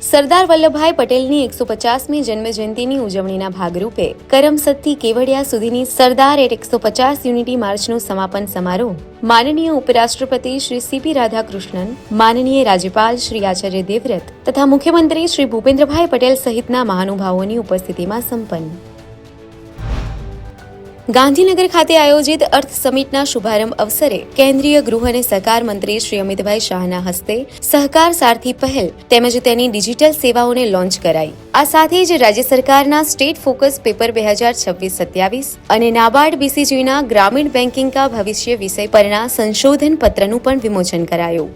સરદાર વલ્લભભાઈ પટેલની 150મી જન્મજયંતિની ઉજવણીના ભાગરૂપે કરમસદથી કેવડિયા સુધીની સરદાર એટ 150 યુનિટી માર્ચનું સમાપન સમારોહ માનનીય ઉપરાષ્ટ્રપતિ શ્રી સીપી રાધાકૃષ્ણન, માનનીય રાજ્યપાલ શ્રી આચાર્ય દેવવ્રત તથા મુખ્યમંત્રી શ્રી ભૂપેન્દ્રભાઈ પટેલ સહિતના મહાનુભાવોની ઉપસ્થિતિમાં સંપન્ન. ગાંધીનગર ખાતે આયોજિત અર્થ સમિટના શુભારંભ અવસરે કેન્દ્રીય ગૃહ અને સહકાર મંત્રી શ્રી અમિતભાઈ શાહના હસ્તે સહકાર સારથી પહેલ તેમજ તેની ડિજિટલ સેવાઓને લોન્ચ કરાઈ. આ સાથે જ રાજ્ય સરકારના સ્ટેટ ફોકસ પેપર 2026-27 અને નાબાર્ડ બીસીજીના ગ્રામીણ બેન્કિંગ કા ભવિષ્ય વિષય પરના સંશોધન પત્રનું પણ વિમોચન કરાયું.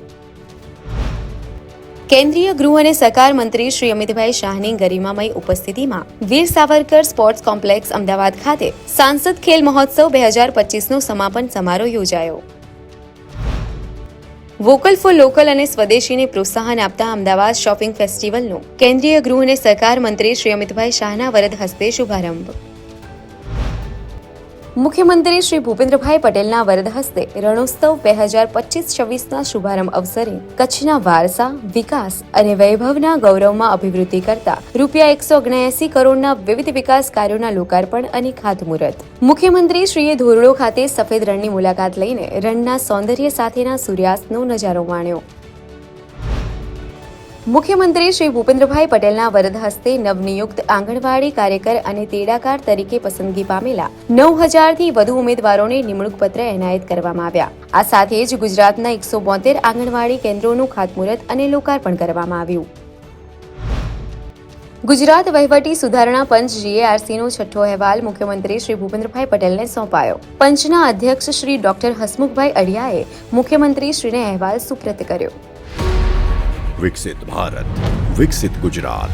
કેન્દ્રીય ગૃહ અને સહકાર મંત્રી શ્રી અમિતભાઈ શાહની ગરિમામય ઉપસ્થિતિમાં વીર સાવરકર સ્પોર્ટ્સ કોમ્પ્લેક્સ અમદાવાદ ખાતે સાંસદ ખેલ મહોત્સવ 2025નો સમાપન સમારોહ યોજાયો. વોકલ ફોર લોકલ અને સ્વદેશીને પ્રોત્સાહન આપતા અમદાવાદ શોપિંગ ફેસ્ટિવલનો કેન્દ્રીય ગૃહ અને સહકાર મંત્રી શ્રી અમિતભાઈ શાહના વરદ હસ્તે શુભારંભ. મુખ્યમંત્રી શ્રી ભૂપેન્દ્રભાઈ પટેલના વરદ હસ્તે રણોત્સવ 2025-26ના શુભારંભ અવસરે કચ્છના વારસા, વિકાસ અને વૈભવના ગૌરવમાં અભિવૃદ્ધિ કરતા ₹179 કરોડના વિવિધ વિકાસ કાર્યોના લોકાર્પણ અને ખાતમુહૂર્ત. મુખ્યમંત્રી શ્રીએ ધોરડો ખાતે સફેદ રણની મુલાકાત લઈને રણના સૌંદર્ય સાથેના સૂર્યાસ્તનો નજારો માણ્યો. મુખ્યમંત્રી શ્રી ભૂપેન્દ્રભાઈ પટેલના વરદ હસ્તે નવનિયુક્ત આંગણવાડી કાર્યકર અને તેડાકાર તરીકે પસંદગી પામેલા 9000થી વધુ ઉમેદવારોને નિમણૂક પત્ર એનાયત કરવામાં આવ્યા. આ સાથે જ ગુજરાતના 172 આંગણવાડી કેન્દ્રોનું ખાતમુહૂર્ત અને લોકાર્પણ કરવામાં આવ્યું. ગુજરાત વહીવટી સુધારણા પંચ GARCનો છઠ્ઠો અહેવાલ મુખ્યમંત્રી શ્રી ભૂપેન્દ્રભાઈ પટેલને સોંપાયો. પંચના અધ્યક્ષ શ્રી ડોક્ટર હસમુખભાઈ અડિયાએ મુખ્યમંત્રી શ્રીને અહેવાલ સુપ્રત કર્યો. વિકસિત ભારત, વિકસિત ગુજરાત.